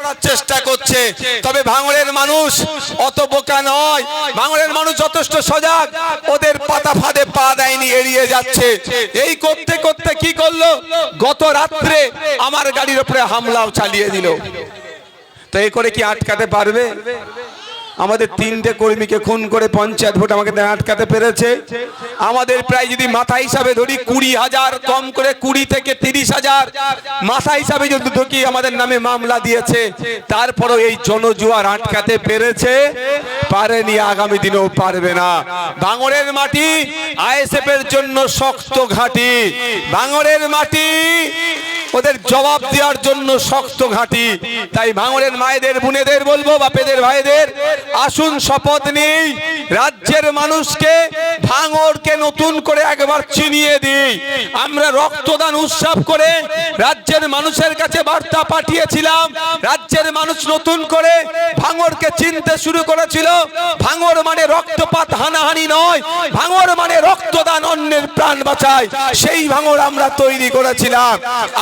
করার চেষ্টা করছে। তবে ভাঙড়ের মানুষ অত বোকা নয়, ভাঙড়ের মানুষ যথেষ্ট সজাগ, ওদের পাতা ফাঁদে পা দেয়নি, এড়িয়ে যাচ্ছে। এই করতে করতে কি করলো, গত রাত্রে আমার গাড়ির উপরে হামলাও চালিয়ে দিল। তো এই করে কি আটকাতে পারবে? আমাদের 3টে কর্মীকে খুন করে পঞ্চায়েত ভোট আমাকে আটকাতে পেরেছে। আমাদের প্রায় যদি মাথা হিসাবে ধরি 20,000, কম করে 20 থেকে 30,000 মাথা হিসাবে যদি ঢুকি আমাদের নামে মামলা দিয়েছে। তারপরও এই জনজুয়ার আটকাতে পেরেছে, পারেনি, আগামী দিনেও পারবে না। ভাঙড়ের মাটি আইএসএফ এর জন্য শক্ত ঘাঁটি, ভাঙড়ের মাটি ওদের জবাব দেওয়ার জন্য শক্ত ঘাঁটি। তাই ভাঙড়ের মায়েদের, বোনেদের বলবো, বাপেদের, ভাইদের, আসুন শপথ নিই, রাজ্যের মানুষকে, ভাঙড়কে নতুন করে একবার চিনিয়ে দিই। আমরা রক্তদান উৎসব করে রাজ্যের মানুষের কাছে বার্তা পাঠিয়েছিলাম। রাজ্যের মানুষ নতুন করে ভাঙড়কে চিনতে শুরু করেছিল। ভাঙড় মানে রক্তপাত, হানাহানি নয়, ভাঙড় মানে রক্তদান, অন্যের প্রাণ বাঁচায়, সেই ভাঙড় আমরা তৈরি করেছিলাম।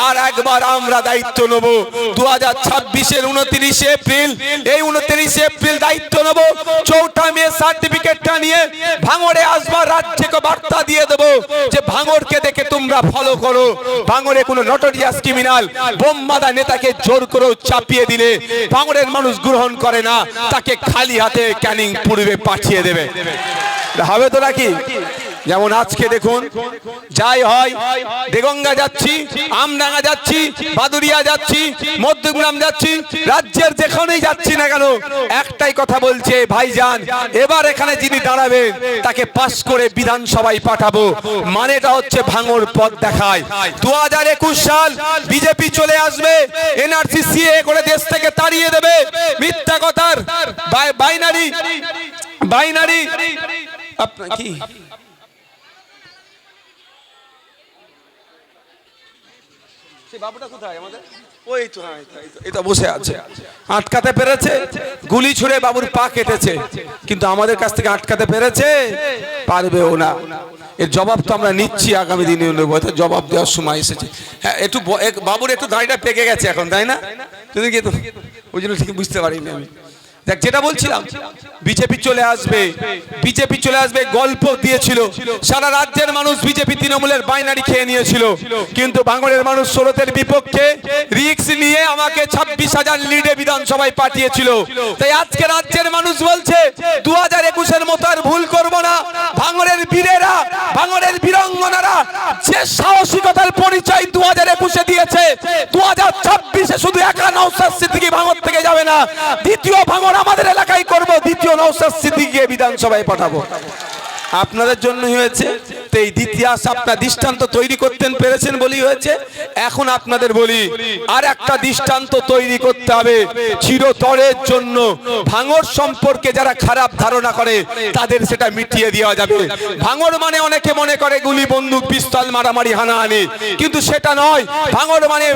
আর একবার আমরা দায়িত্ব নেব 2026-এর 29 এপ্রিল, এই 29 এপ্রিল দায়িত্ব নেব। 4টা মে সার্টিফিকেটটা নিয়ে ভাঙড়ে আসবার, রাজ্যকে বার্তা দিয়ে দেবো যে ভাঙড়কে দেখে তোমরা ফলো করো। ভাঙড়ে কোনো নটোরিয়াস ক্রিমিনাল, বোমবাদা নেতাকে জোর করে চাপিয়ে দিলে ভাঙড়ের মানুষ গ্রহণ করে না, তাকে খালি হাতে ক্যানিং পূর্বে পাঠিয়ে দেবে। হবে তো নাকি? যেমন আজকে দেখুন, যাই হয়, দেগঙ্গা যাচ্ছি, আমডাঙ্গা যাচ্ছি, বাদুরিয়া যাচ্ছি, মধ্যগ্রাম যাচ্ছি, রাজ্যের যেখানেই যাচ্ছি না কেন একটাই কথা বলছে, ভাইজান এবার এখানে যিনি দাঁড়াবেন তাকে পাস করে বিধানসভায় পাঠাবো। মানেটা হচ্ছে ভাঙড় পথ দেখায়। 2021 সাল বিজেপি চলে আসবে, এনআরসি সিএ করে দেশ থেকে তাড়িয়ে দেবে। মিথ্যা কথার বাইনারি বাইনারি আপনার কি বাবুটা কোথায় আমাদের? ওই তো, হ্যাঁ, এই তো বসে আছে। আটকাতে পেরেছে, গুলি ছুড়ে বাবুর পা কেটেছে, কিন্তু আমাদের কাছ থেকে আটকাতে পেরেছে? পারবেও না। এর জবাব তো আমরা নিচ্ছি, আগামী দিনে নেব, জবাব দেওয়ার সময় এসেছে। হ্যাঁ, একটু বাবুর একটু দাঁড়িটা পেকে গেছে এখন, তাই না? তুমি কি, ওই জন্য ঠিক বুঝতে পারিনি আমি। দেখ, যেটা বলছিলাম, বিজেপি চলে আসবে, বিজেপি চলে আসবে গল্প দিয়েছিল। সারা রাজ্যের মানুষ বিজেপি তৃণমূলের বাইনারি খেয়ে নিয়েছিল, কিন্তু ভাঙড়ের মানুষ স্রোতের বিপক্ষে রিস্ক নিয়ে আমাকে 26,000 লিডে বিধানসভায় পাঠিয়েছিল। তাই আজকে রাজ্যের মানুষ বলছে 2021-এর মতো আর ভুল করব না। ভাঙড়ের বীরেরা, ভাঙড়ের বীরাঙ্গনারা যে সাহসিকতার পরিচয় 2021-এ দিয়েছে, 2026-এ শুধু একা নওশাদ সিদ্দিকী ভাঙড় থেকে যাবে না, দ্বিতীয় ভাঙড় আমাদের এলাকায় করব, দ্বিতীয় নওশাদ সিদ্দিকীকে বিধানসভায় পাঠাবো। আপনাদের জন্যই হয়েছে। তো এই ইতিহাস আপনার দৃষ্টান্ত তৈরি করতে পেরেছেন বলেই হয়েছে। এখন আপনাদের বলি, আর একটা দৃষ্টান্ত তৈরি করতে হবে চিরতরের জন্য। ভাঙড় সম্পর্কে যারা খারাপ ধারণা করে তাদের সেটা মিটিয়ে দেওয়া যাবে। ভাঙড় মানে অনেকে মনে করে গুলি, বন্দুক, পিস্তল, মারামারি, হানাহানি, কিন্তু সেটা নয়। ভাঙড় মানে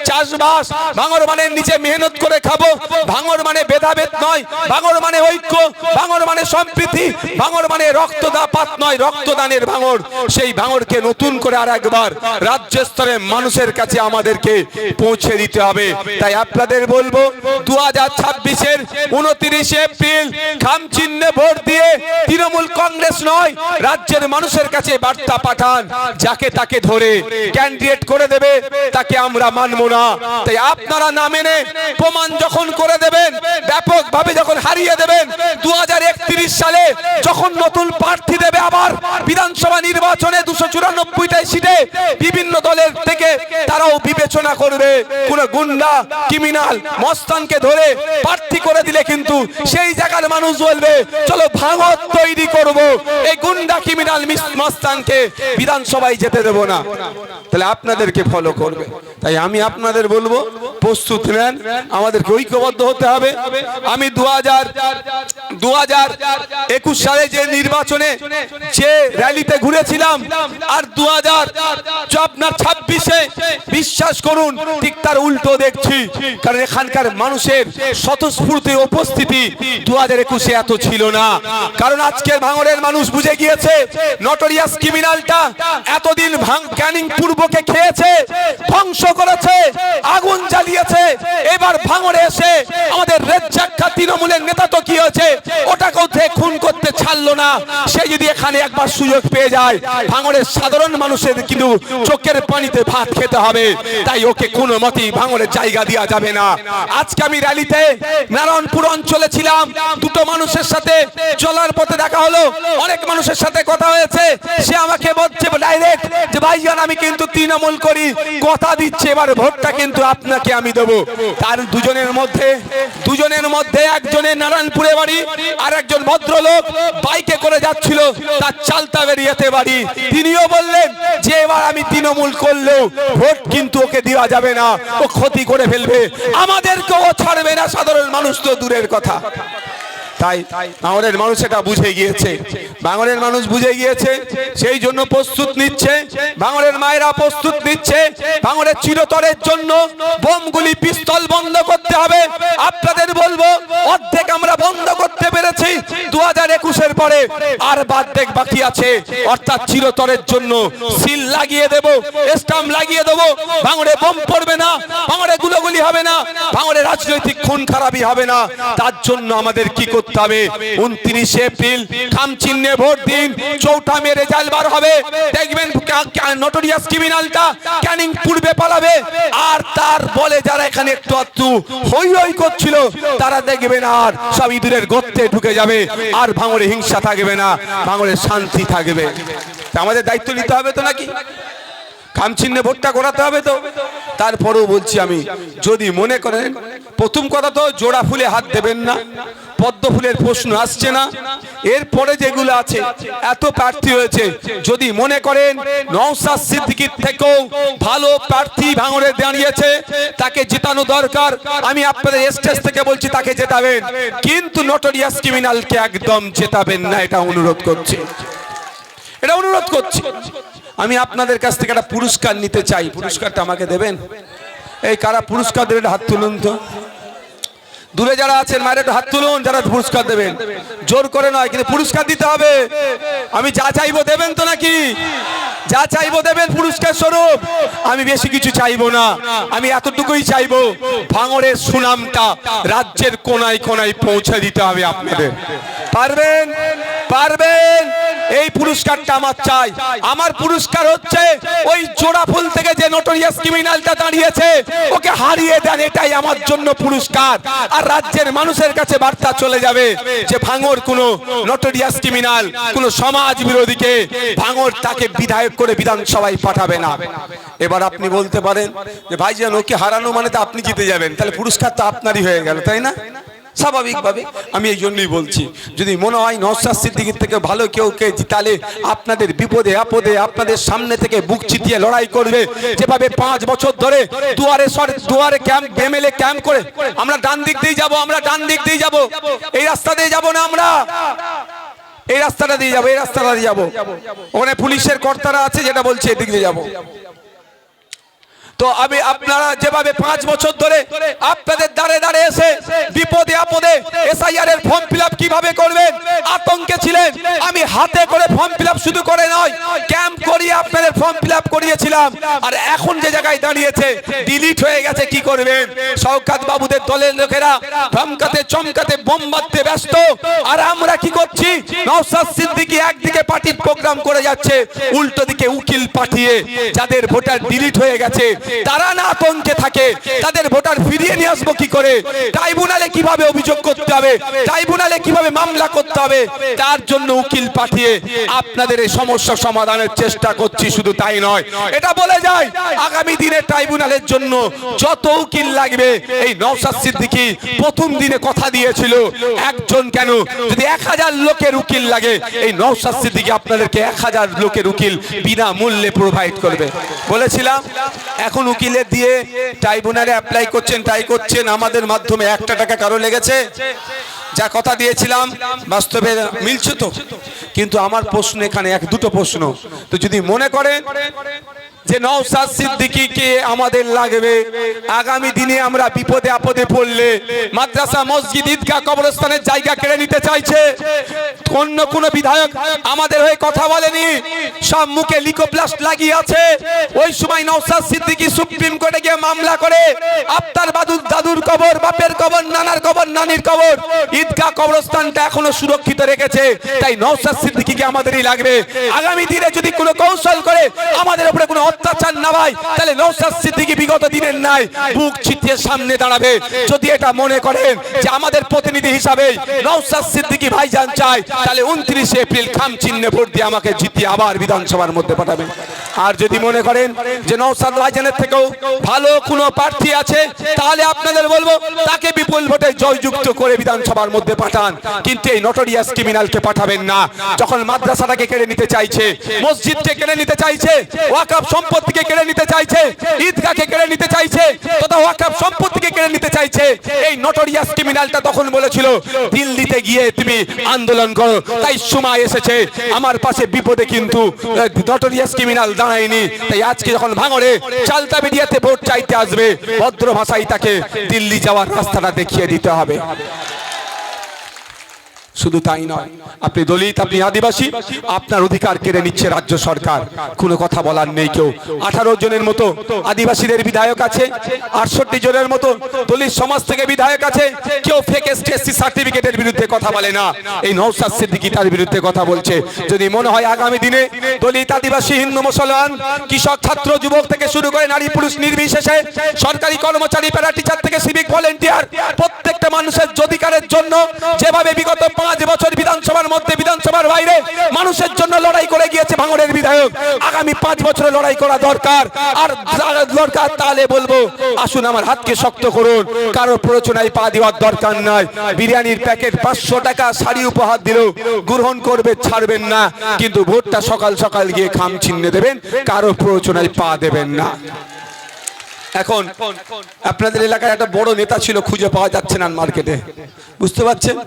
চাষবাস, ভাঙড় মানে নিচে মেহনত করে খাবো, ভাঙড় মানে ভেদাভেদ নয়, ভাঙড় মানে ঐক্য, ভাঙড় মানে সম্প্রীতি, ভাঙড় মানে রক্তপাত নয়, রক্তদানের ভাঙড়। সেই ভাঙড়কে নতুন করে আর একবার রাজ্য স্তরে মানুষের কাছে আমাদেরকে পৌঁছে দিতে হবে। তাই আপনাদের বলবো 2026-এর 29 এপ্রিল খাম চিহ্নে ভোট দিয়ে তৃণমূল কংগ্রেস নয়, রাজ্যের মানুষের কাছে বার্তা পাঠান, যাকে তাকে ধরে ক্যান্ডিডেট করে দেবে তাকে আমরা মানব না। তাই আপনারা না মেনে প্রমাণ যখন করে দেবেন, ব্যাপকভাবে যখন হারিয়ে দেবেন, 2031 সালে যখন নতুন প্রার্থী দেবে আবার বিধানসভা নির্বাচনে 294টা সিটে, বিভিন্ন দলের থেকে তারাও বিবেচনা করবে কোন গুন্ডা, ক্রিমিনাল, মস্তানকে ধরে প্রার্থী করে দিলে কিন্তু সেই জায়গার মানুষ বলবে চলো ভাঙড় তৈরি করব, এই গুন্ডা, ক্রিমিনাল, মস্তানকে বিধানসভায় যেতে দেব না। তাহলে আপনাদেরকে ফলো করবে। তাই আমি আপনাদের বলবো প্রস্তুত নেন, আমাদেরকে ঐক্যবদ্ধ হতে হবে। আমি 2021 সালে যে নির্বাচনে যে র্যালিতে ঘুরেছিলাম, আর 2026-এ বিশ্বাস করুন ঠিক তার উল্টো দেখছি। কারণ এখানকার মানুষের স্বতঃস্ফূর্ত উপস্থিতি 2021-এ এত ছিল না। কারণ আজকের ভাঙড়ের মানুষ বুঝে গিয়েছে নটোরিয়াস ক্রিমিনালটা এতদিন ক্যানিং পূর্বকে খেয়েছে, ধ্বংস করেছে, আগুন জ্বালিয়েছে। এবার ভাঙড়ে এসে আমাদের রেজ্জাক খান তৃণমূলের নেতা তো কি হয়েছে, ওটাকেও খুন করতে ছাড়লো না। সে যদি এখানে একবার সুযোগ পেয়ে যায়, ভাঙড়ের সাধারণ মানুষের কিন্তু চোখের পানিতে ভাত খেতে হবে। তাই ওকে কোনো মতেই ভাঙড়ের জায়গা দেওয়া যাবে না। আজকে আমি র্যালিতে নারায়ণপুর অঞ্চলে ছিলাম, দুটো মানুষের সাথে চলার পথে দেখা হলো, অনেক মানুষের সাথে কথা হয়েছে। সে আমাকে বলছে ডাইরেক্ট যে ভাইজান আমি কিন্তু তৃণমূল করি, কথা দিচ্ছে এবার ভোটটা কিন্তু আপনাকে আমি দেবো। তার দুজনের মধ্যে একজনের নারায়ণপুরে বাড়ি, আর একজন ভদ্রলোক বাইকে করে যাচ্ছিল, তার চালতা বেরিয়েতে বাড়ি। তিনিও বললেন যে এবার আমি তৃণমূল করলেও ভোট কিন্তু ওকে দেওয়া যাবে না, ও ক্ষতি করে ফেলবে, আমাদেরকেও ছাড়বে না, সাধারণ মানুষ তো দূরের কথা। তাই ভাঙড়ের মানুষ এটা বুঝে গিয়েছে, ভাঙড়ের মানুষ বুঝে গিয়েছে, সেই জন্য প্রস্তুত নিচ্ছে। ভাঙড়ের মায়েরা প্রস্তুত নিচ্ছে ভাঙড়ের চিরতরের জন্য। বোমগুলি পিস্তল বন্ধ করতে হবে। আপনাদের বলবো অর্ধেক আমরা বন্ধ করতে পেরেছি 2021-এর পরে, আর বার্ধেক বাকি আছে। অর্থাৎ চিরতরের জন্য সিল লাগিয়ে দেব, স্টাম্প লাগিয়ে দেব। ভাঙড়ে বোম পড়বে না, ভাঙড়ে গুলোগুলি হবে না, ভাঙড়ে রাজনৈতিক খুন খারাপি হবে না। তার জন্য আমাদের কি করতে হবে, 29 এপ্রিল খাম চিহ্নে ভোট দিন। চৌঠা মে রেজাল্ট বার হবে, দেখবেন নটোরিয়াস ক্রিমিনালটা ক্যানিং পূর্বে পালাবে। আর তার বলে যারা এখানে একটু একটু হই হই করছিল, তারা দেখবেন আর সব ইঁদুরের গর্তে ঢুকে যাবে। আর ভাঙড়ে হিংসা থাকবে না, ভাঙড়ে শান্তি থাকবে। আমাদের দায়িত্ব নিতে হবে তো নাকি? খাম চিহ্নে ভোটটা করাতে হবে তো। তারপরেও বলছি আমি, যদি মনে করেন, প্রথম কথা তো জোড়া ফুলে হাত দেবেন না, পদ্ম ফুলের প্রশ্ন আসছে না। এরপরে যেগুলো আছে, এত প্রার্থী হয়েছে, যদি মনে করেন নওশাদ সিদ্দিকীর থেকেও ভালো প্রার্থী ভাঙড়ে দাঁড়িয়েছে, তাকে জেতানো দরকার, আমি আপনাদের স্টেজ থেকে বলছি তাকে জেতাবেন। কিন্তু নটোরিয়াস ক্রিমিনালকে একদম জেতাবেন না, এটা অনুরোধ করছি, এটা অনুরোধ করছি। আমি আপনাদের কাছ থেকে একটা পুরস্কার নিতে চাই, পুরস্কারটা আমাকে দেবেন? এই কারা পুরস্কার দেবেন হাত তুলুন তো। দূরে যারা আছেন মায়ের একটু হাত তুলুন, যারা পুরস্কার দেবেন। জোর করে নয়, কিন্তু পুরস্কার দিতে হবে। আমি যা চাইবো দেবেন তো নাকি? যা চাইবো দেবেন পুরস্কার স্বরূপ। আমি বেশি কিছু চাইবো না, আমি এতটুকুই চাইবো, ভাঙড়ের সুনামটা রাজ্যের কোনায় কোনায় পৌঁছে দিতে হবে আপনাদের। পারবেন? পারবেন? এই পুরস্কারটা আমার চাই। আমার পুরস্কার হচ্ছে ওই জোড়া ফুল থেকে যে নটোরিয়াস ক্রিমিনালটা দাঁড়িয়েছে, ওকে হারিয়ে দেন, এটাই আমার জন্য পুরস্কার। আর রাজ্যের মানুষের কাছে বার্তা চলে যাবে যে ভাঙড় কোনো নটোরিয়াস ক্রিমিনাল, কোনো সমাজ বিরোধীকে ভাঙড় তাকে বিধায়ক করে বিধানসভায় পাঠাবে না। এবার আপনি বলতে পারেন যে ভাইজান ওকে হারানো মানে তো আপনি জিতে যাবেন, তাহলে পুরস্কার তো আপনারই হয়ে গেল, তাই না? স্বাভাবিকভাবে আমি এই জন্যই বলছি, যদি মনে হয় নওশাদ সিদ্দিকীর থেকে ভালো কেউকে জিতালে আপনাদের বিপদে আপদে আপনাদের সামনে থেকে বুক চিতিয়ে লড়াই করবে। যেভাবে 5 বছর ধরে দুয়ারে ক্যাম্প, এমএলএ ক্যাম্প করে, আমরা ডান দিক দিয়ে যাব, আমরা ডান দিক দিয়ে যাব, এই রাস্তা দিয়ে যাব না, আমরা এই রাস্তাটা দিয়ে যাবো, এই রাস্তাটা দিয়ে যাবো। ওখানে পুলিশের কর্তারা আছে, যেটা বলছে এদিক দিয়ে যাবো। তো আমি আপনারা যেভাবে 5 বছর ধরে আপনাদের দাঁড়ে দাঁড়ে এসে বিপদে আপদে এসআইআর এর ফর্ম ফিলআপ কিভাবে করবেন আতঙ্কে ছিলেন, আমি হাতে করে ফর্ম ফিলআপ শুধু করে নয়, ক্যাম্প করিয়ে আপনাদের ফর্ম ফিলআপ করিয়েছিলাম। আর এখন যে জায়গায় দাঁড়িয়েছে ডিলিট হয়ে গেছে, কি করবেন? শওকত বাবুদের দলের লোকেরা ধমকাতে চমকাতে বোম মারতে ব্যস্ত, আর আমরা কি করছি? নওশাদ সিদ্দিকী একদিকে পার্টির প্রোগ্রাম করে যাচ্ছে, উল্টো দিকে উকিল পাঠিয়ে যাদের ভোটার ডিলিট হয়ে গেছে তারা না আতঙ্কে থাকে, তাদের ভোটার ফিরিয়ে নিয়ে আসবো কি করে, ট্রাইব্যুনালে কিভাবে অভিযোগ করতে হবে, ট্রাইব্যুনালে কিভাবে মামলা করতে হবে, তার জন্য উকিল পাঠিয়ে আপনাদের এই সমস্যা সমাধানের চেষ্টা করছি। শুধু তাই নয়, এটা বলে যায় আগামী দিনে ট্রাইব্যুনালের জন্য যত উকিল লাগবে, এই নওশাদ সিদ্দিকী প্রথম দিনে কথা দিয়েছিল একজন কেন, যদি 1000 লোকের উকিল লাগে, এই নওশাদ সিদ্দিকী আপনাদেরকে 1000 লোকের উকিল বিনা মূল্যে প্রোভাইড করবে। বলেছিলাম এখন উকিলের দিয়ে ট্রাইব্যুনালে অ্যাপ্লাই করছেন, তাই করছেন, আমাদের মাধ্যমে 1 টাকা কারো লেগেছে? যা কথা দিয়েছিলাম বাস্তবে মিলছে তো? কিন্তু আমার প্রশ্ন এখানে 1-2টো প্রশ্ন। তো যদি মনে করেন যে নওশাদ সিদ্দিকীকে আমাদের লাগবে। আগামী দিনে আমরা বিপদে আপদে পড়লে মাদ্রাসা, মসজিদ, ঈদগাহ, কবরস্থানের জায়গা কেড়ে নিতে চাইছে। অন্য কোন বিধায়ক আমাদের হয়ে কথা বলেনি, সব মুখে লিকোপ্লাস্ট লাগিয়ে আছে। ওই সময় নওশাদ সিদ্দিকী সুপ্রিম কোর্টে গিয়ে মামলা করে আপনার দাদুর কবর, বাপের কবর, নানার কবর, নানির কবর, ঈদগাহ, কবরস্থানটা এখনো সুরক্ষিত রেখেছে। তাই নওশাদ সিদ্দিকীকে আমাদেরই লাগবে। আগামী দিনে যদি কোনো কৌশল করে আমাদের উপরে কোনো অত্যাচার না হয়, তাহলে নওশাদ সিদ্দিকী বিগত দিনের নাই বুক চিতিয়ে সামনে দাঁড়াবে। যদি এটা মনে করেন যে আমাদের প্রতিনিধি হিসাবে নওশাদ সিদ্দিকী ভাইজান চাই, তাহলে 29 এপ্রিল খাম চিহ্নে ভোট দিয়ে আমাকে জিতিয়ে আবার বিধানসভার মধ্যে পাঠাবেন। আর যদি মনে করেন যে নওশাদ ভাইজানের থেকেও ভালো কোনো প্রার্থী আছে, তাহলে আপনাদের বলবো তাকে বিপুল ভোটে জয়যুক্ত করে বিধানসভার মধ্যে পাঠান। কিন্তু এই নটোরিয়াস ক্রিমিনালকে পাঠাবেন না। যখন মাদ্রাসাটাকে কেড়ে নিতে চাইছে, মসজিদকে কেড়ে নিতে চাইছে, ওয়াকফ সম্পত্তিকে কেড়ে নিতে চাইছে, ঈদগাহকে কেড়ে নিতে চাইছে, তথা ওয়াকফ সম্পত্তিকে কেড়ে নিতে চাইছে, এই নটোরিয়াস ক্রিমিনালটা তখন বলেছিল দিল্লিতে গিয়ে তুমি আন্দোলন করো। তাই সময় এসেছে, আমার পাশে বিপদে কিন্তু নটোরিয়াস ক্রিমিনাল দাঁড়ায়নি। তাই আজকে যখন ভাঙড়ে চালতা বেরিয়াতে ভোট চাইতে আসবে, ভদ্র ভাষায় তাকে দিল্লি যাওয়ার রাস্তাটা দেখিয়ে দিতে হবে। শুধু তাই নয়, আপনি দলিত, আপনি আদিবাসী, আপনার অধিকার কেড়ে নিচ্ছে রাজ্য সরকার। কোনো কথা বলার নেই। কেউ 18 জনের মতো আদিবাসীদের বিধায়ক আছে, 68 জনের মতো দলিত সমাজ থেকে বিধায়ক আছে। কেউ ফেক এসটি সার্টিফিকেটের বিরুদ্ধে কথা বলে না। এই নওশাদ সিদ্দিকী তার বিরুদ্ধে কথা বলছে। যদি মনে হয় আগামী দিনে দলিত, আদিবাসী, হিন্দু, মুসলমান, কৃষক, ছাত্র, যুবক থেকে শুরু করে নারী পুরুষ নির্বিশেষে, সরকারি কর্মচারী, প্যারা টিচার থেকে সিভিক ভলেন্টিয়ার, প্রত্যেকটা মানুষের অধিকারের জন্য যেভাবে বিগত 5 বছর বিধানসভার মধ্যে, বিধানসভার বাইরে মানুষের জন্য লড়াই করে গিয়েছে ভাঙড়ের বিধায়ক, আগামী 5 বছরে লড়াই করা দরকার। আর দরকার তাহলে বলবো আসুন আমার হাতকে শক্ত করুন। কারো প্ররোচনায় পা দেওয়ার দরকার নাই। বিরিয়ানির প্যাকেট 500 টাকা শাড়ি উপহার দিল, গ্রহণ করবে, ছাড়বেন না। কিন্তু ভোটটা সকাল সকাল গিয়ে খাম চিহ্নে দেবেন, কারো প্ররোচনায় পা দেবেন না। এখন আপনাদের এলাকায় একটা বড় নেতা ছিল, খুঁজে পাওয়া যাচ্ছে না মার্কেটে। বুঝতে পারছেন?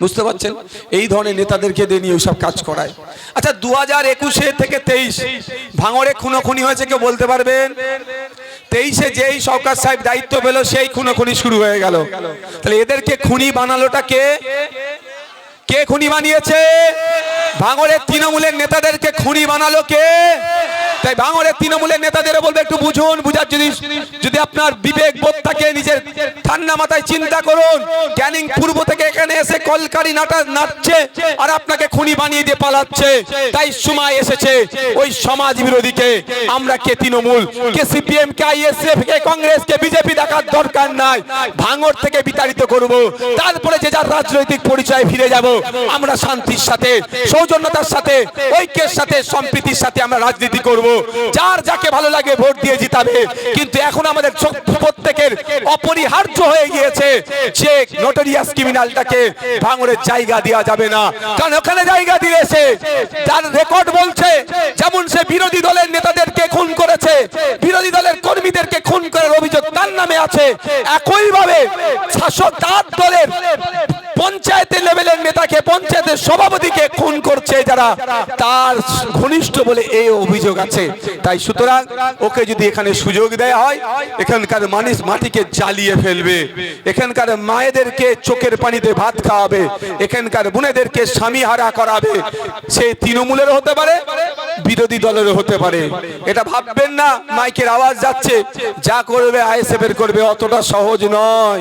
বুঝতে পারছেন? এই ধরনের নেতাদেরকে দিয়ে নিয়ে সব কাজ করায়। আচ্ছা, 2021 থেকে 23 ভাঙড়ে খুনোখুনি হয়েছে, কেউ বলতে পারবেন? 23-এ যেই সরকার সাহেব দায়িত্ব পেল, সেই খুনোখুনি শুরু হয়ে গেল। তাহলে এদেরকে খুনি বানালোটা কে? কে খুনি বানিয়েছে? ভাঙড়ের তৃণমূলের নেতাদেরকে খুনি বানালো কে? তাই ভাঙড়ের তৃণমূলের নেতাদের বলবে একটু বুঝুন। বুঝার যদি আপনার বিবেক বোধ থাকে, নিজের ঠান্ডা মাথায় চিন্তা করুন। ক্যানিং পূর্ব থেকে এখানে এসে কলকারি নাচছে আর আপনাকে খুনি বানিয়ে দিয়ে পালাচ্ছে। তাই সময় এসেছে ওই সমাজ বিরোধীকে আমরা, কে তৃণমূল, কে সিপিএম, কে আইএসএফ, কে কংগ্রেস, কে বিজেপি দেখার দরকার নাই। ভাঙড় থেকে বিতাড়িত করব। তারপরে যে যার রাজনৈতিক পরিচয় ফিরে যাব। আমরা শান্তির সাথে, সৌজন্যতার সাথে, ঐক্যের সাথে, সম্প্রীতির সাথে আমরা রাজনীতি করব। যার যাকে ভালো লাগে ভোট দিয়ে জিতাবে। কিন্তু এখন আমাদের প্রত্যেকের অপরিহার্য হয়ে গিয়েছে যে নটোরিয়াস ক্রিমিনালটাকে ভাঙড়ের জায়গা দেওয়া যাবে না। কারণ ওখানে জায়গা দিয়েছে, যার রেকর্ড বলছে, যেমন সে বিরোধী দলের নেতাদেরকে খুন করেছে, বিরোধী দলের কর্মীদেরকে খুন করার অভিযোগ তার নামে আছে, একইভাবে শাসক দলের পঞ্চায়েতের লেভেলের নেতাকে, পঞ্চায়েতের সভাপতিকে খুন করছে যারা তার ঘনিষ্ঠ বলে এই অভিযোগ আছে। তাই সুতরাং ওকে যদি এখানে সুযোগ দেয়া হয়, এখানকার মানুষ মাটিকে জ্বালিয়ে ফেলবে, এখানকার মায়েদেরকে চোখের পানিতে ভাত খাওয়াবে, এখানকার বোনেদেরকে স্বামী হারা করাবে। সে তৃণমূলের হতে পারে, বিরোধী দলেরও হতে পারে। এটা ভাববেন না মাইকের আওয়াজ যাচ্ছে, যা করবে আইএসএফ এর করবে, অতটা সহজ নয়।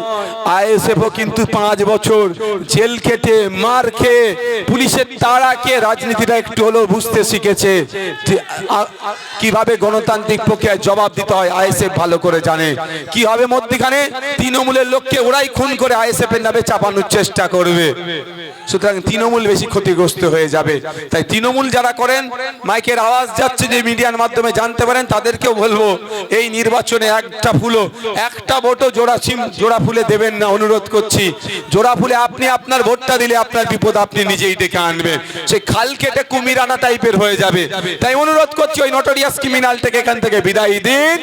আইএসএফও কিন্তু 5 বছর জেল খেটে, মার খেয়ে, পুলিশের তাড়াকে রাজনীতিটা একটু হলেও বুঝতে শিখেছে। কিভাবে গণতান্ত্রিক প্রক্রিয়ায় জবাব দিতে হয় আইএসএফ ভালো করে জানে। কি হবে মধ্যখানে তৃণমূলের লোককে ওরাই খুন করে আইএসএফ এর নামে চাপানোর চেষ্টা করবে। সুতরাং তৃণমূল বেশি ক্ষতিগ্রস্ত হয়ে যাবে। তাই তৃণমূল যারা করেন, মাইকের আওয়াজ যাচ্ছে যে মিডিয়ার মাধ্যমে জানতে পারেন, তাদেরকেও বলবো এই নির্বাচনে একটা ফুলও, একটা ভোটও জোড়া ফুলে দেবেন না, অনুরোধ করছি। জোড়া ফুলে আপনি আপনার ভোটটা দিলে আপনার বিপদ আপনি নিজেই ডেকে আনবেন। সেই খাল কেটে কুমির আনা টাইপের হয়ে যাবে। তাই অনুরোধ করছি ওই নটোরিয়াস ক্রিমিনালটাকে এখান থেকে বিদায় দিন।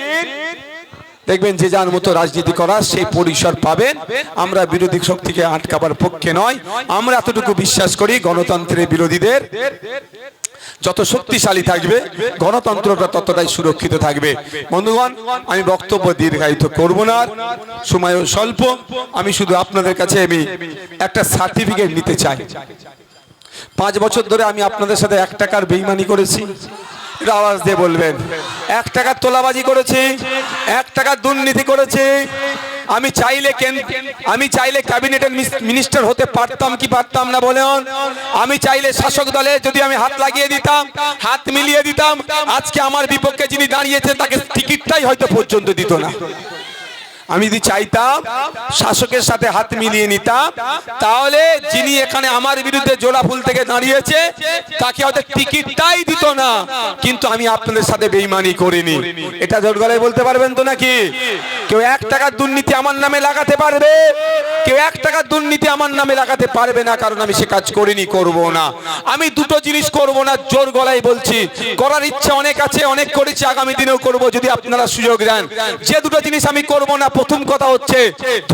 দেখবেন যে যার মতো রাজনীতি করার সেই পরিসর পাবেন। আমরা বিরোধী শক্তিকে আটকাবার পক্ষে নয়। আমরা এতটুকু বিশ্বাস করি, গণতন্ত্রের বিরোধীদের যত শক্তিশালী থাকবে গণতন্ত্রটা ততটাই সুরক্ষিত থাকবে। বন্ধুগণ, আমি বক্তব্য দীর্ঘায়িত করব না, সময় স্বল্প। আমি শুধু আপনাদের কাছে আমি একটা সার্টিফিকেট নিতে চাই। 5 বছর ধরে আমি আপনাদের সাথে 1 টাকার বেইমানি করেছি, এটা আওয়াজ দিয়ে বলবেন। 1 টাকার তোলাবাজি করেছি, 1 টাকার দুর্নীতি করেছি। আমি চাইলে ক্যাবিনেটের মিনিস্টার হতে পারতাম কি পারতাম না বলেন? আমি চাইলে শাসক দলে যদি আমি হাত লাগিয়ে দিতাম, হাত মিলিয়ে দিতাম, আজকে আমার বিপক্ষে যিনি দাঁড়িয়েছে তাকে টিকিটটাই হয়তো পর্যন্ত দিত না। আমি যদি চাইতাম শাসকের সাথে হাত মিলিয়ে নিতাম, তাহলে যিনি এখানে আমার বিরুদ্ধে জোড়া ফুল থেকে দাঁড়িয়েছে তাকে হয়তো টিকিটটাই দিত না। কিন্তু আমি আপনাদের সাথে বেইমানি করিনি, এটা জোর গলায় বলতে পারবেন তো নাকি? কেউ 1 টাকার দুর্নীতি আমার নামে লাগাতে পারবে? কেউ 1 টাকার দুর্নীতি আমার নামে লাগাতে পারবে না, কারণ আমি সে কাজ করিনি, করব না। আমি দুটো জিনিস করব না, জোর গলায় বলছি। করার ইচ্ছা অনেক আছে, অনেক করেছি, আগামী দিনেও করব যদি আপনারা সুযোগ দেন। যে দুটো জিনিস আমি করব না, প্রথম কথা হচ্ছে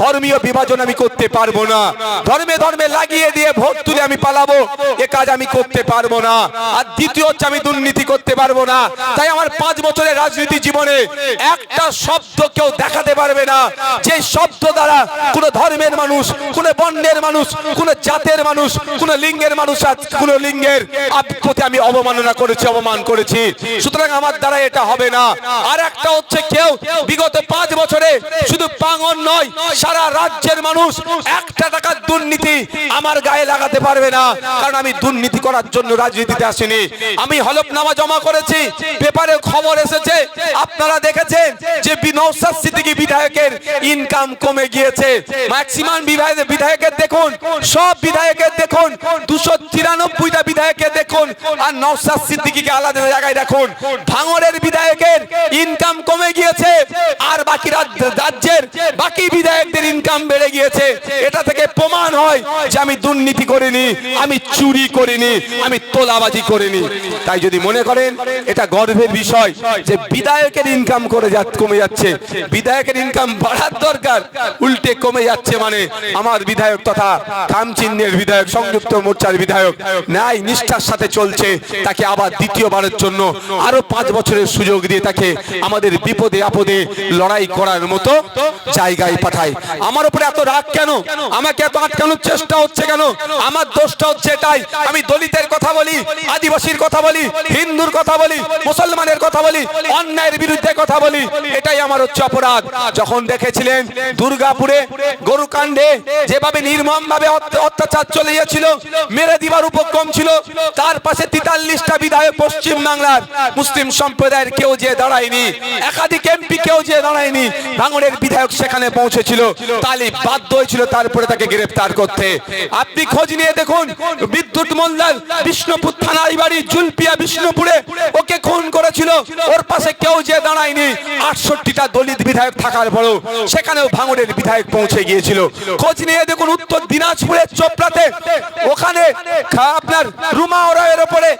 ধর্মীয় বিভাজন আমি করতে পারবো না। ধর্মে ধর্মে লাগিয়ে দিয়ে ভোট তুলে আমি পালাবো, এ কাজ আমি করতে পারবো না। আর দ্বিতীয় হচ্ছে আমি দুর্নীতি করতে পারবো না। তাই আমার 5 বছরের রাজনীতি জীবনে একটা শব্দ কেউ দেখাতে পারবে না যে শব্দ দ্বারা কোনো ধর্মের মানুষ, কোনো বর্ণের মানুষ, কোনো জাতের মানুষ, কোনো লিঙ্গের মানুষ, কোনো লিঙ্গের প্রতি আমি অবমাননা করেছি, অপমান করেছি। সুতরাং আমার দ্বারা এটা হবে না। আর একটা হচ্ছে কেউ বিগত 5 বছরে শুধু পাঙ্গন নয়, সারা রাজ্যের মানুষ 1 টাকার দুর্নীতি আমার গায়ে লাগাতে পারবে না, কারণ আমি দুর্নীতি করার জন্য রাজনীতিতে আসিনি। আমি হলফনামা জমা করেছি, পেপারে খবর এসেছে, আপনারা দেখেছেন যে নওশাদ সিদ্দিকী বিধায়কের ইনকাম কমে গিয়েছে। ম্যাক্সিমাম বিধায়কের দেখুন, সব বিধায়কের দেখুন, 293টা বিধায়কের দেখুন, আর নওশাদ সিদ্দিকীকে আলাদা জায়গায় রাখুন। ভাঙড়ের বিধায়কের ইনকাম কমে গিয়েছে, আর বাকি রাজ্যের বাকি বিধায়কদের ইনকাম বেড়ে গিয়েছে। এটা থেকে প্রমাণ হয় যে আমি দুর্নীতি করিনি, আমি চুরি করিনি, আমি তোলাবাজি করিনি। তাই যদি মনে করেন এটা গর্বের বিষয় যে বিধায়কের ইনকাম কমে যাচ্ছে, বিধায়কের ইনকাম বাড়ার দরকার, উল্টে কমে যাচ্ছে, মানে আমার বিধায়ক তথা খামচিহ্নের বিধায়ক, সংযুক্ত মোর্চার বিধায়ক ন্যায় নিষ্ঠার সাথে চলছে, তাকে আবার দ্বিতীয়বারের জন্য আরো 5 বছরের সুযোগ দিয়ে তাকে আমাদের বিপদে আপদে লড়াই করার মতো জায়গায় পাঠায়। আমার উপরে এত রাগ কেন? আমাকে এত আটকানোর চেষ্টা হচ্ছে কেন? আমার দোষটা হচ্ছে এটাই, আমি দলিতের কথা বলি, আদিবাসীর কথা বলি, হিন্দুর কথা বলি, মুসলমানের কথা বলি, অন্যায়ের বিরুদ্ধে কথা বলি, এটাই আমার হচ্ছে অপরাধ। যখন দেখেছিলেন দুর্গাপুরে গরুকাণ্ডে যেভাবে নির্মমভাবে অত্যাচার চলে গিয়েছিল, মেরে দিবার উপক্রম ছিল, তার পাশে 43টা বিধায়ক পশ্চিম বাংলার মুসলিম সম্প্রদায়ের কেউ যে দাঁড়ায়নি, একাধিক এমপি কেউ যে দাঁড়ায়নি, ভাঙড়ের বিধায়ক সেখানে পৌঁছেছিল, তাহলে বাধ্য হয়েছিল তারপরে তাকে গ্রেফতার করতে। আপনি খোঁজ নিয়ে দেখুন, বিদ্যুৎ মন্ডল বিষ্ণুপুর থানার বাড়ি জুলপিয়া বিষ্ণুপুরে ওকে খুন করেছিল, ওর পাশে কেউ যে দাঁড়ায়নি। 68টা দলিত বিধায়ক থাকার পরও সেখানেও ভাঙড়ের বিধায়ক পৌঁছে গিয়েছিল। খোঁজ নিয়ে দেখুন উত্তর দিনাজপুরের চোপড়াতে, ওখানে আপনার রুমা ওরায়ের উপরে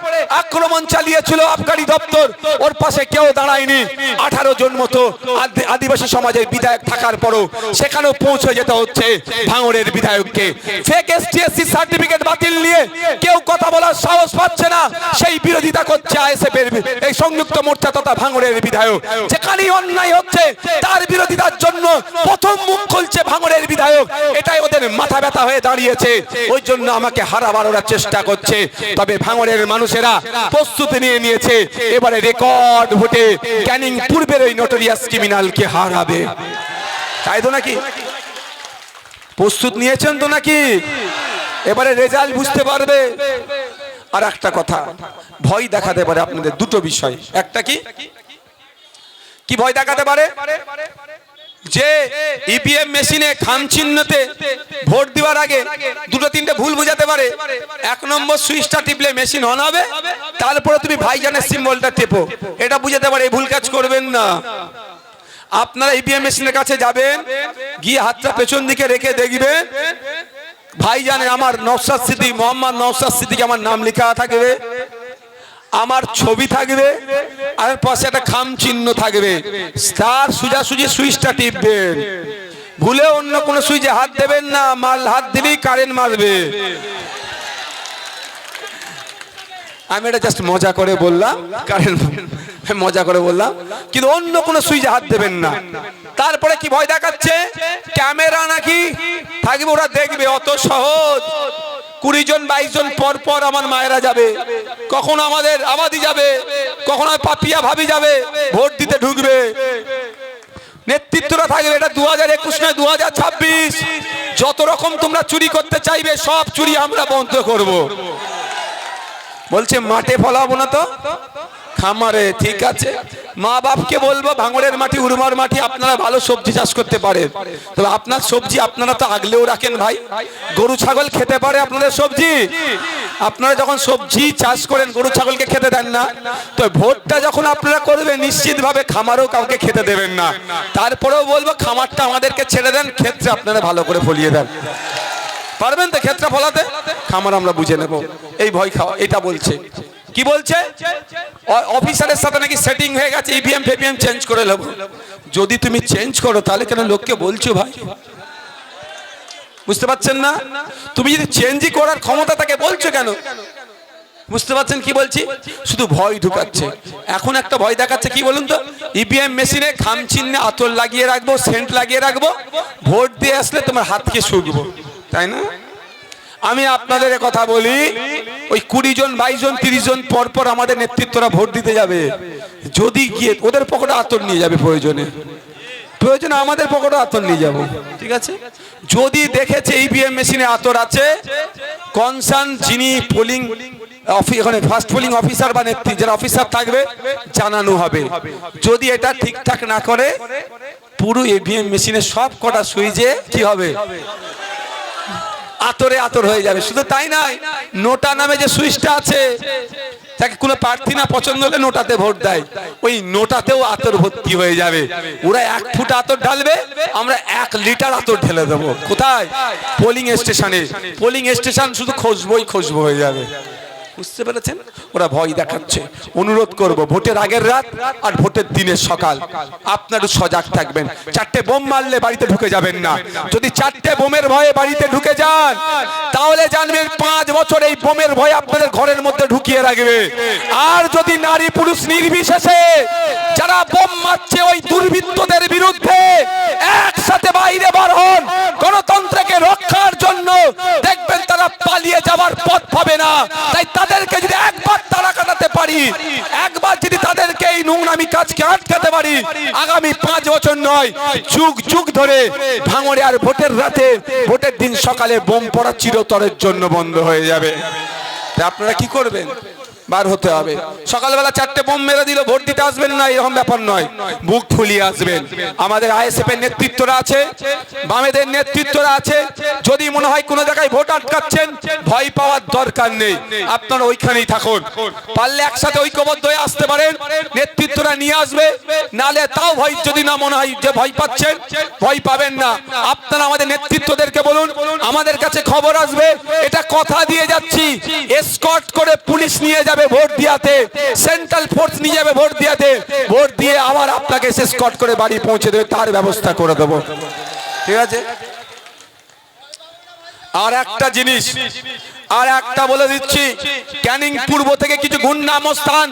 আক্রমণ চালিয়েছিল আবগারি দপ্তর, ওর পাশে কেউ দাঁড়ায়নি। 18 জন মতো আদিবাসী সমাজের বিধায়ক থাকার পরও সেখানেও পৌঁছে যেতে হচ্ছে ভাঙড়ের বিধায়ককে। ফেক এসটিএসসি সার্টিফিকেট বাতিল নিয়ে কেউ কথা বলার সাহস পাচ্ছে না, সেই বিরোধিতা করছে আইএসএফ এর এই সংযুক্ত মোর্চা তথা ভাঙড়ের বিধায়ক। যেখানেই অন্যায় হচ্ছে তার বিরোধিতার জন্য প্রথম মুখ খুলছে ভাঙড়ের বিধায়ক, এটাই ওদের মাথা ব্যথা হয়ে দাঁড়িয়েছে। ওই জন্য আমাকে হারাবার চেষ্টা করছে। তবে ভাঙড়ের মানুষেরা প্রস্তুতি নিয়ে নিয়েছে, এবারে রেকর্ড ভোটে ক্যানিং পূর্বের ওই নোটোরিয়াস ক্রিমিনালকে হারাবে। তাই তো নাকি? প্রস্তুত নিয়েছেন তো নাকি? এবারে রেজাল্ট বুঝতে পারবে। আর একটা কথা, ভয় দেখাতে পারে আপনাদের দুটো বিষয়। একটা কি ভয় দেখাতে পারে? যে ইভিএম মেশিনে খামচিহ্নতে ভোট দেওয়ার আগে 2-3টে ভুল বুঝাতে পারে। 1 নম্বর সুইচটা টিপলে মেশিন অন হবে, তারপরে তুমি ভাইজানের সিম্বলটা টেপো, এটা বুঝাতে পারে। এই ভুল কাজ করবেন না। আপনারা ইভিএম মেশিনের কাছে যাবেন, গিয়ে হাতটা পেছন দিকে রেখে দেখবেন ভাইজানে আমার নওশাদ সিদ্দিকী, মোহাম্মদ নওশাদ সিদ্দিকী আমার নাম লেখা থাকবে। আমার ছবি থাকবে আর পাশে একটা খাম চিহ্ন থাকবে, তার সোজাসুজি সুইচটা টিপবেন, ভুলে অন্য কোনো সুইচে হাত দেবেন না, মাল হাত দিলেই কারেন্ট মারবে। আমি এটা জাস্ট মজা করে বললাম, কারেন্ট মজা করে বললাম, কিন্তু অন্য কোনো সুইচে হাত দেবেন না। তারপরে কি ভয় দেখাচ্ছে, ক্যামেরা নাকি থাকবে, ওরা দেখবে, অত সহজ। 20 জন 22 জন পর পর আমার মায়েরা যাবে, কখনো আমাদের আবাদি যাবে, কখনো পাপিয়া ভাবি যাবে, ভোট দিতে ঢুকবে, নেতৃত্বরা থাকবে। এটা 2021 নয়, 2026। যত রকম তোমরা চুরি করতে চাইবে সব চুরি আমরা বন্ধ করব। বলছে মাঠে ফলাবো না তো খামারে, ঠিক আছে। মা বাপকে বলবো ভাঙড়ের মাটি, উর্বর মাটি, আপনারা ভালো সবজি চাষ করতে পারেন, তবে আপনার সবজি আপনারা তো আগলেও রাখেন ভাই। গরু ছাগল খেতে পারে আপনাদের সবজি? আপনারা যখন সবজি চাষ করেন গরু ছাগলকে খেতে দেন না, তো ভোটটা যখন আপনারা করবেন নিশ্চিতভাবে খামারও কাউকে খেতে দেবেন না। তারপরেও বলবো খামারটা আমাদেরকে ছেড়ে দেন, ক্ষেত্রে আপনারা ভালো করে ফলিয়ে দেন। পারবেন তো ক্ষেত্রে ফলাতে? খামার আমরা বুঝে নেব, এই ভয় খাওয়া। এটা বলছে, কি বলছে, অফিসারের সাথে নাকি সেটিং হয়ে গেছে, ইভিএম ফেভিএম চেঞ্জ করে নেব। যদি তুমি চেঞ্জ করো তাহলে কেন লোককে বলছো ভাই? বুঝতে পারছেন না? তুমি যদি চেঞ্জই করার ক্ষমতা তাকে বলছো কেন? বুঝতে পারছেন কি বলছি? শুধু ভয় ঢুকাচ্ছে। এখন একটা ভয় দেখাচ্ছে, কি বলুন তো, ইভিএম মেশিনে খাম চিহ্নে আতর লাগিয়ে রাখবো, সেন্ট লাগিয়ে রাখবো, ভোট দিয়ে আসলে তোমার হাতকে শুকবো, তাই না? আমি আপনাদের কথা বলি, ওই 20 জন 22 জন 30 জন পর পর আমাদের নেতৃত্বরা ভোট দিতে যাবে, যদি গিয়ে ওদের পকেটে আতর নিয়ে যাবে, প্রয়োজনে আমাদের পকেটে আতর নিয়ে যাব, ঠিক আছে। যদি দেখেছে ইভিএম মেশিনে আতর আছে, কনসার্ন যিনি পোলিং এখানে ফার্স্ট পোলিং অফিসার বা নেত্রী যারা অফিসার থাকবে জানানো হবে। যদি এটা ঠিকঠাক না করে পুরো ইভিএম মেশিনের সব কটা সুইচে কি হবে, আতরে আতর হয়ে যাবে। শুধু তাই নয়, নোটা নামে যে সুইচটা আছে, তাকে কোনো প্রার্থী না পছন্দ হলে নোটাতে ভোট দেয়, ওই নোটাতেও আতর ভর্তি হয়ে যাবে। ওরা 1 ফুট আতর ঢালবে, আমরা 1 লিটার আতর ঢেলে দেবো। কোথায়? পোলিং স্টেশনে। পোলিং স্টেশন শুধু খুশবো হয়ে যাবে। বুঝতে পেরেছেন? ওরা ভয় দেখাচ্ছে। অনুরোধ করব, ভোটের আগের রাত আর ভোটের দিনের সকাল আপনারা সজাগ থাকবেন। 4টে বোম মারলে বাড়িতে ঢুকে যাবেন না। যদি 4টে বোমের ভয়ে বাড়িতে ঢুকে যান, তাহলে জানবেন 5 বছর এই বোমের ভয় আপনাদের ঘরের মধ্যে ঢুকিয়ে রাখবে। আর যদি নারী পুরুষ নির্বিশেষে যারা বোম মারছে ওই দুর্বৃত্তদের বিরুদ্ধে একসাথে বাইরে বার হন, গণতন্ত্রকে রক্ষার জন্য, দেখবেন তারা পালিয়ে যাবার পথ পাবে না। তাই তাদেরকে যদি একবার তাড়া কাটাতে পারি, একবার যদি তাদেরকে এই নোংরামি কাজকে আটকাতে পারি, আগামী 5 বছর নয়, যুগ যুগ ধরে ভাঙড়ে আর ভোটের রাতে, ভোটের দিন সকালে বোম পড়া চিরতরের জন্য বন্ধ হয়ে যাবে। আপনারা কি করবেন? বার হতে হবে। সকালবেলা 4টে বোম মেরে দিল, ভোট দিতে আসবেন না এরকম ব্যাপার নয়, বুক ফুলিয়ে আসবেন। আমাদের আইএসএফ এর নেতৃত্বরা আছে, বামেদের নেতৃত্বরা আছে। যদি মনে হয় কোনো জায়গায় ভোট আটকাচ্ছেন, ভয় পাওয়ার দরকার নেই, আপনারা ওইখানেই থাকুন। পারলে একসাথে ঐক্যবদ্ধ হয়ে আসতে পারেন, নেতৃত্বরা নিয়ে আসবে। নালে তাও ভয়, যদি না মনে হয় যে ভয় পাচ্ছেন, ভয় পাবেন না। আপনারা আমাদের নেতৃত্বদেরকে বলুন, আমাদের কাছে খবর আসবে, এটা কথা দিয়ে যাচ্ছি, এসকর্ট করে পুলিশ নিয়ে যাবে ভোট দিয়াতে, সেন্ট্রাল ফোর্স নিয়ে যাবে ভোট দিয়াতে, ভোট দিয়ে আবার আপনাকে এসকর্ট করে বাড়ি পৌঁছে দেবে, তার ব্যবস্থা করে দেবো, ঠিক আছে। আর একটা জিনিস, আর একটা বলে দিচ্ছি, ক্যানিং পূর্ব থেকে কিছু গুন্ডা মস্তান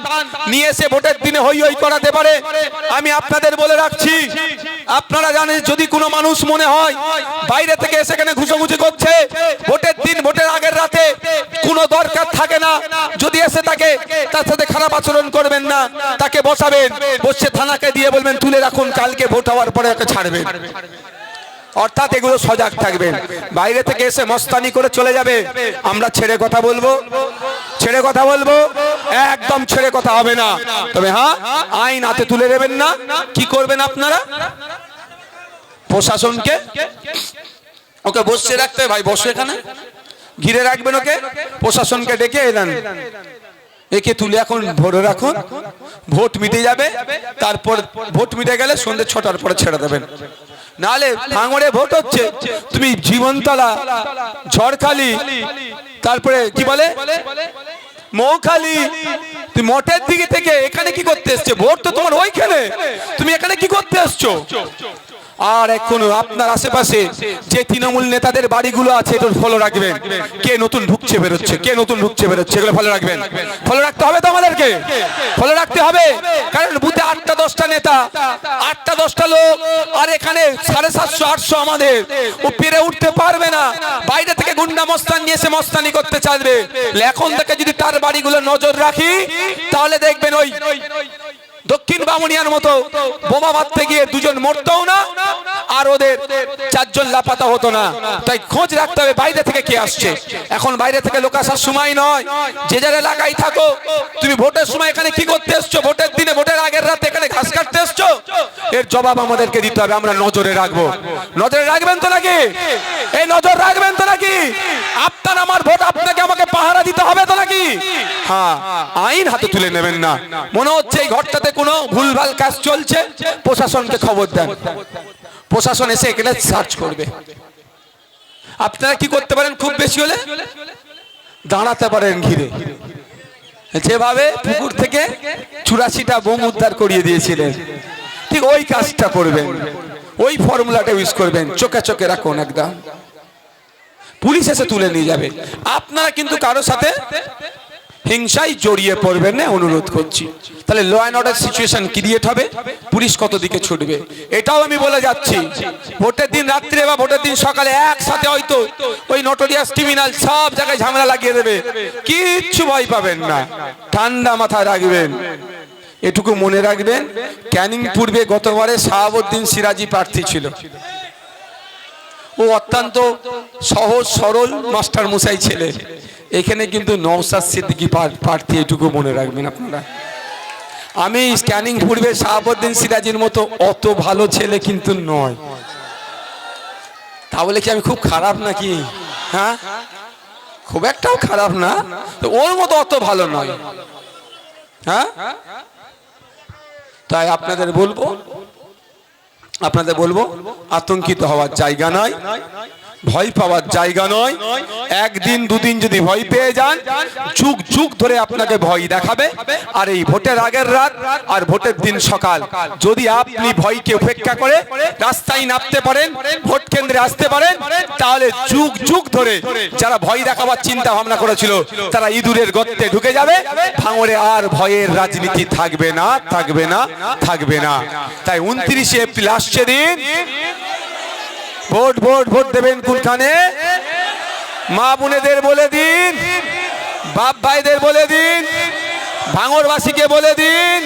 নিয়ে এসে ভোটের দিনে হই হই করাতে পারে। আমি আপনাদের বলে রাখছি, আপনারা জানেন, যদি কোনো মানুষ মনে হয় বাইরে থেকে এসে এখানে ঘুষোঘুষি করছে, ভোটের দিন, ভোটের আগের রাতে কোনো দরকার থাকে না, যদি এসে থাকে তার সাথে খারাপ আচরণ করবেন না, তাকে বসাবেন, বসে থানাকে দিয়ে বলবেন তুলে রাখুন, কালকে ভোট হওয়ার পরে একে ছাড়বেন। অর্থাৎ এগুলো সজাগ থাকবেন। বাইরে থেকে এসে মস্তানি করে চলে যাবে, আমরা ছেড়ে কথা বলবো, ছেড়ে কথা বলবো, একদম ছেড়ে কথা হবে না। তবে হ্যাঁ, আইন হাতে তুলে নেবেন না। কি করবেন আপনারা? প্রশাসনকে ওকে বসে রাখতে, ভাই বসে এখানে ঘিরে রাখবেন ওকে, প্রশাসনকে ডেকে এলেন, একে তুলে এখন ভরে রাখুন, ভোট মিটে যাবে। তারপর ভোট মিটে গেলে সন্ধ্যে 6টার পরে ছেড়ে দেবেন। নালে ভাঙড়ে ভোট হচ্ছে, তুমি জীবনতলা, ঝড়খালি, তারপরে কি বলে মৌখালি, তুমি মঠের দিকে থেকে এখানে কি করতে এসছো? ভোট তো তোমার ওইখানে, তুমি এখানে কি করতে এসছো? আর এখনো আপনার আশেপাশে যে তৃণমূল নেতাদের বাড়িগুলো আছে এটা ফলো রাখবেন, কে নতুন ঢুকছে বেরোচ্ছে, কে নতুন ঢুকছে বেরোচ্ছে, এগুলো ফলো রাখবেন। ফলো রাখতে হবে তো আমাদেরকে, ফলো রাখতে হবে। কারণ বুথে 8টা 10টা নেতা, 8টা 10টা লোক, আর এখানে 750 800 আমাদের, ও পেরে উঠতে পারবে না। বাইরে থেকে গুন্ডা মস্তান নিয়ে এসে মস্তানি করতে চাইবে। এখন থেকে যদি তার বাড়িগুলো নজর রাখি তাহলে দেখবেন ওই দক্ষিণ বামুনিয়ার মতো বোমা মারতে গিয়ে 2 জন মরতও না, আর ওদের 4 জন লাপাতা হতো না। তাই খোঁজ রাখতে হবে বাইরে থেকে কে আসছে। এখন বাইরে থেকে লোক আসার সময় নয়, যে যারা এলাকায় থাকো। তুমি ভোটের সময় এখানে কি করতে এসছো? ভোটের দিনে, ভোটের আগের রাতে এখানে ঘাস কাটতে এসছো? এর জবাব আমাদেরকে দিতে হবে। আমরা নজরে রাখবো। নজরে রাখবেন তো নাকি? এই নজর রাখবেন তো নাকি? আপনার আমার ভোট আপনাকে আমাকে পাহারা দিতে হবে তো নাকি? হ্যাঁ, আইন হাতে তুলে নেবেন না। মনে হচ্ছে এই ঘরটাতে কোনো ভুলভাল কাজ চলছে, প্রশাসনকে খবর দেন। প্রশাসন এসে এখানে সার্চ করবে। আপনারা কি করতে পারেন? খুব বেশি হলে দাঁড়াতে পারেন ঘিরে, যেভাবে পুকুর থেকে 84টা বোম উদ্ধার করিয়ে দিয়েছিলেন, ঠিক ওই কাজটা করবেন, ওই ফর্মুলাটা ইউজ করবেন। চোখে চোখে রাখুন, একদম পুলিশ এসে তুলে নিয়ে যাবে। আপনারা কিন্তু কারো সাথে হিংসায় জড়িয়ে পড়বেন না, অনুরোধ করছি। তাহলে law and order situation create হবে, পুলিশ কত দিকে ছুটবে। এটাও আমি বলে যাচ্ছি, ভোটের দিন রাত্রে বা ভোটের দিন সকালে একসাথে হয়তো ওই নটোরিয়াস ক্রিমিনাল সব জায়গায় ঝামেলা লাগিয়ে দেবে, কিচ্ছু ভয় পাবেন না, ঠান্ডা মাথায় রাখবেন। এটুকু মনে রাখবেন, ক্যানিং পূর্বে গতবারে শাহাবুদ্দিন সিরাজি প্রার্থী ছিল। ও অত্যন্ত সহজ সরল মাস্টার মশাই ছেলে। এখানে কিন্তু নওশাদ সিদ্দিকী প্রার্থী, এটুকু মনে রাখবেন আপনারা। আমি ক্যানিং পূর্বে শাহাবুদ্দিন সিরাজির মতো অত ভালো ছেলে কিন্তু নয়। তাহলে কি আমি খুব খারাপ নাকি? হ্যাঁ, খুব একটাও খারাপ না, তো ওর মতো অত ভালো নয়। হ্যাঁ, তাই আপনাদের বলবো আতঙ্কিত হওয়ার জায়গা নয়, ভয় পাওয়ার জায়গা নয়। একদিন দুদিন যদি ভয় পেয়ে যান, যুগ যুগ ধরে আপনাকে ভয় দেখাবে। আর এই ভোটের আগের রাত আর ভোটের দিন সকাল যদি আপনি ভয়কে উপেক্ষা করে রাস্তায় নামতে পারেন, ভোট কেন্দ্রে আসতে পারেন, তাহলে যুগ যুগ ধরে যারা ভয় দেখাবার চিন্তা ভাবনা করেছিল তারা ইঁদুরের গর্তে ঢুকে যাবে। ভাঙড়ে আর ভয়ের রাজনীতি থাকবে না, থাকবে না, থাকবে না। তাই 29শে এপ্রিল আসছে দিন, ভোট ভোট ভোট দেবেন কোনখানে? মা বোনেদের বলে দিন, বাপ ভাইদের বলে দিন, ভাঙড়বাসীকে বলে দিন।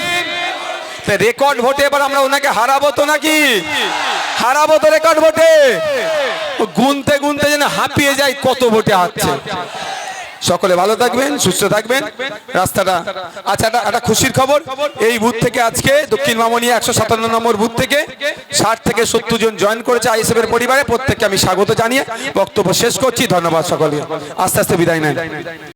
রেকর্ড ভোটে এবার আমরা ওনাকে হারাবো তো নাকি? হারাবো তো রেকর্ড ভোটে। গুনতে গুনতে যেন হাঁপিয়ে যায় কত ভোটে আসছে। সকলে ভালো থাকবেন, সুস্থ থাকবেন। রাস্তাটা আচ্ছা, একটা খুশির খবর, এই বুথ থেকে আজকে দক্ষিণ মামনিয়া 157 নম্বর বুথ থেকে 60 থেকে 70 জন জয়েন করেছে আইএসএফ এর পরিবারে। প্রত্যেককে আমি স্বাগত জানিয়ে বক্তব্য শেষ করছি। ধন্যবাদ সকলকে। আস্তে আস্তে বিদায় নেন।